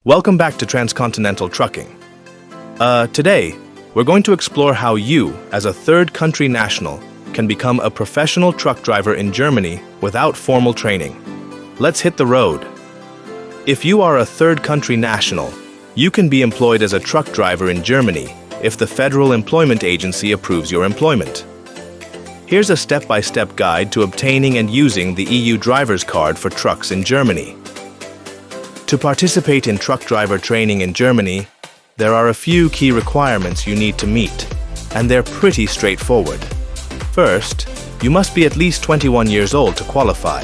Welcome back to Transcontinental Trucking. Today, we're going to explore how you, as a third country national, can become a professional truck driver in Germany without formal training. Let's hit the road. If you are a third country national, you can be employed as a truck driver in Germany if the Federal Employment Agency approves your employment. Here's a step-by-step guide to obtaining and using the EU driver's card for trucks in Germany. To participate in truck driver training in Germany, there are a few key requirements you need to meet, and they're pretty straightforward. First, you must be at least 21 years old to qualify.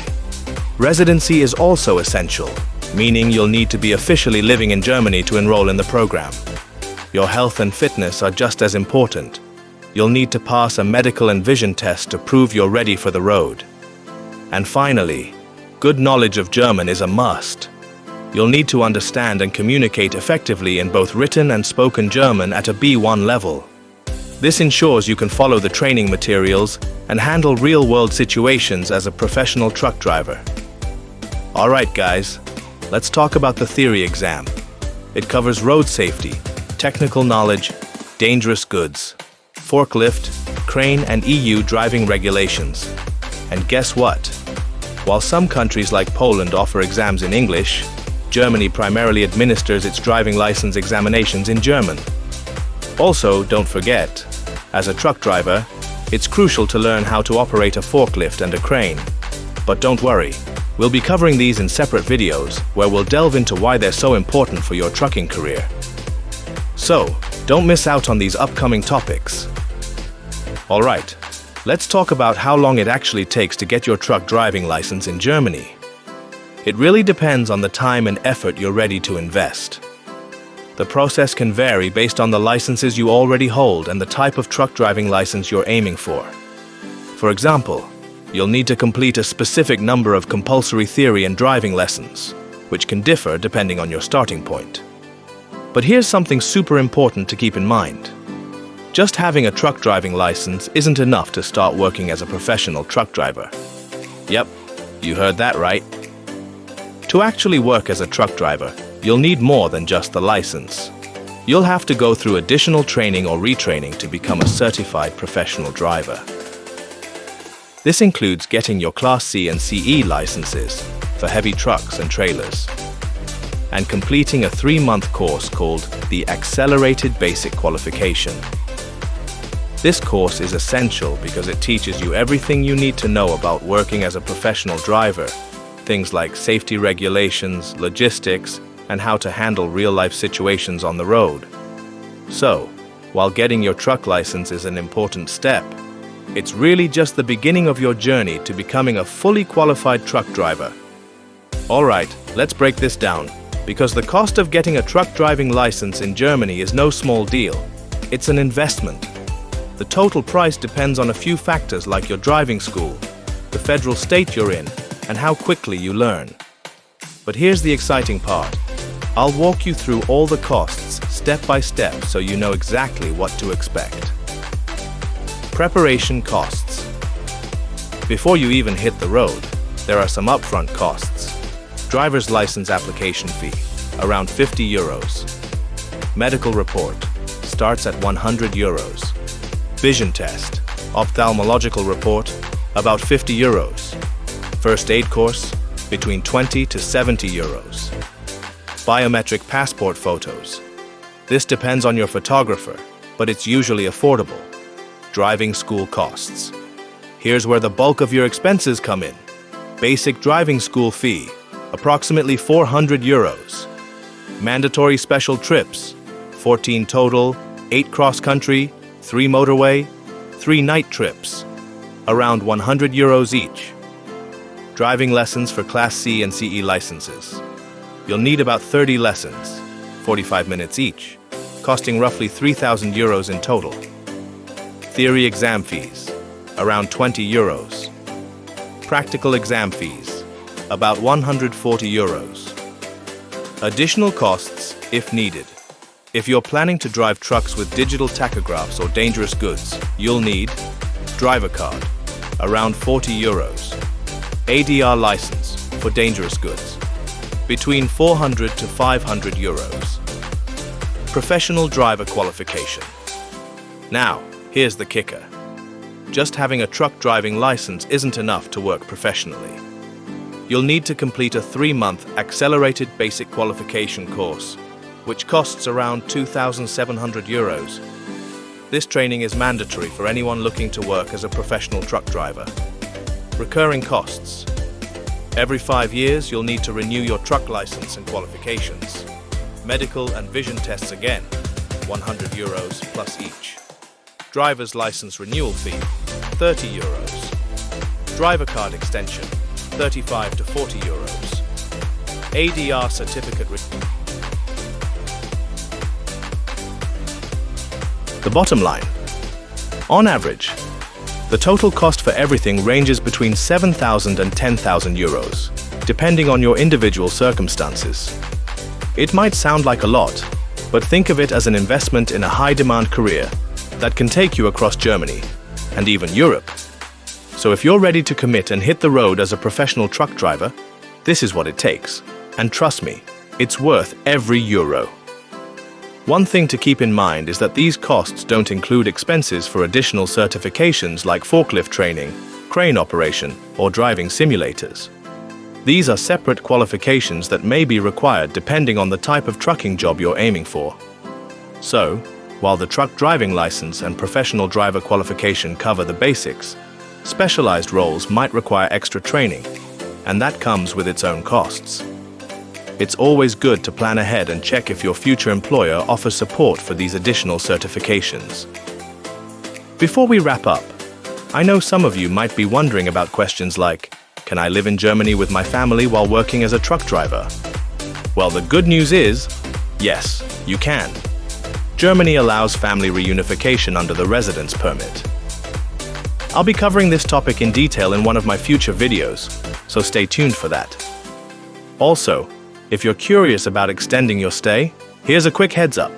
Residency is also essential, meaning you'll need to be officially living in Germany to enroll in the program. Your health and fitness are just as important. You'll need to pass a medical and vision test to prove you're ready for the road. And finally, good knowledge of German is a must. You'll need to understand and communicate effectively in both written and spoken German at a B1 level. This ensures you can follow the training materials and handle real-world situations as a professional truck driver. Alright guys, let's talk about the theory exam. It covers road safety, technical knowledge, dangerous goods, forklift, crane and EU driving regulations. And guess what? While some countries like Poland offer exams in English, Germany primarily administers its driving license examinations in German. Also, don't forget, as a truck driver, it's crucial to learn how to operate a forklift and a crane. But don't worry, we'll be covering these in separate videos where we'll delve into why they're so important for your trucking career. So, don't miss out on these upcoming topics. Alright, let's talk about how long it actually takes to get your truck driving license in Germany. It really depends on the time and effort you're ready to invest. The process can vary based on the licenses you already hold and the type of truck driving license you're aiming for. For example, you'll need to complete a specific number of compulsory theory and driving lessons, which can differ depending on your starting point. But here's something super important to keep in mind. Just having a truck driving license isn't enough to start working as a professional truck driver. Yep, you heard that right. To actually work as a truck driver, you'll need more than just the license. You'll have to go through additional training or retraining to become a certified professional driver. This includes getting your Class C and CE licenses for heavy trucks and trailers, and completing a 3-month course called the Accelerated Basic Qualification. This course is essential because it teaches you everything you need to know about working as a professional driver, things like safety regulations, logistics, and how to handle real-life situations on the road. So, while getting your truck license is an important step, it's really just the beginning of your journey to becoming a fully qualified truck driver. Alright, let's break this down, because the cost of getting a truck driving license in Germany is no small deal. It's an investment. The total price depends on a few factors like your driving school, the federal state you're in, and how quickly you learn. But here's the exciting part. I'll walk you through all the costs step by step so you know exactly what to expect. Preparation costs. Before you even hit the road, there are some upfront costs. Driver's license application fee, around 50 euros. Medical report, starts at 100 euros. Vision test, ophthalmological report, about 50 euros. First aid course, between 20 to 70 euros. Biometric passport photos. This depends on your photographer, but it's usually affordable. Driving school costs. Here's where the bulk of your expenses come in. Basic driving school fee, approximately 400 euros. Mandatory special trips, 14 total, 8 cross-country, 3 motorway, 3 night trips, around 100 euros each. Driving lessons for Class C and CE licenses. You'll need about 30 lessons, 45 minutes each, costing roughly 3,000 euros in total. Theory exam fees, around 20 euros. Practical exam fees, about 140 euros. Additional costs if needed. If you're planning to drive trucks with digital tachographs or dangerous goods, you'll need driver card, around 40 euros. ADR license for dangerous goods, between 400 to 500 euros. Professional driver qualification. Now, here's the kicker. Just having a truck driving license isn't enough to work professionally. You'll need to complete a 3-month accelerated basic qualification course, which costs around 2,700 euros. This training is mandatory for anyone looking to work as a professional truck driver. Recurring costs. Every 5 years, you'll need to renew your truck license and qualifications. Medical and vision tests again, 100 euros plus each. Driver's license renewal fee, 30 euros. Driver card extension, 35 to 40 euros. ADR certificate. The bottom line. On average, the total cost for everything ranges between 7,000 and 10,000 euros, depending on your individual circumstances. It might sound like a lot, but think of it as an investment in a high-demand career that can take you across Germany and even Europe. So if you're ready to commit and hit the road as a professional truck driver, this is what it takes. And trust me, it's worth every euro. One thing to keep in mind is that these costs don't include expenses for additional certifications like forklift training, crane operation, or driving simulators. These are separate qualifications that may be required depending on the type of trucking job you're aiming for. So, while the truck driving license and professional driver qualification cover the basics, specialized roles might require extra training, and that comes with its own costs. It's always good to plan ahead and check if your future employer offers support for these additional certifications. Before we wrap up, I know some of you might be wondering about questions like, can I live in Germany with my family while working as a truck driver? Well, the good news is, yes, you can. Germany allows family reunification under the residence permit. I'll be covering this topic in detail in one of my future videos, so stay tuned for that. Also, if you're curious about extending your stay, here's a quick heads up.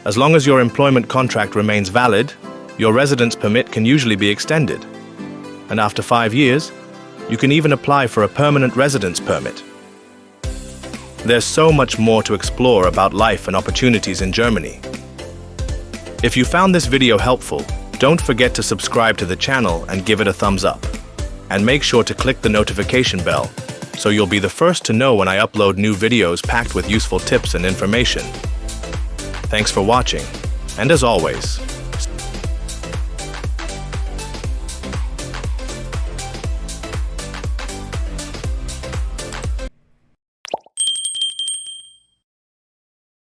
As long as your employment contract remains valid, your residence permit can usually be extended. And after 5 years, you can even apply for a permanent residence permit. There's so much more to explore about life and opportunities in Germany. If you found this video helpful, don't forget to subscribe to the channel and give it a thumbs up. And make sure to click the notification bell, so you'll be the first to know when I upload new videos packed with useful tips and information. Thanks for watching, and as always,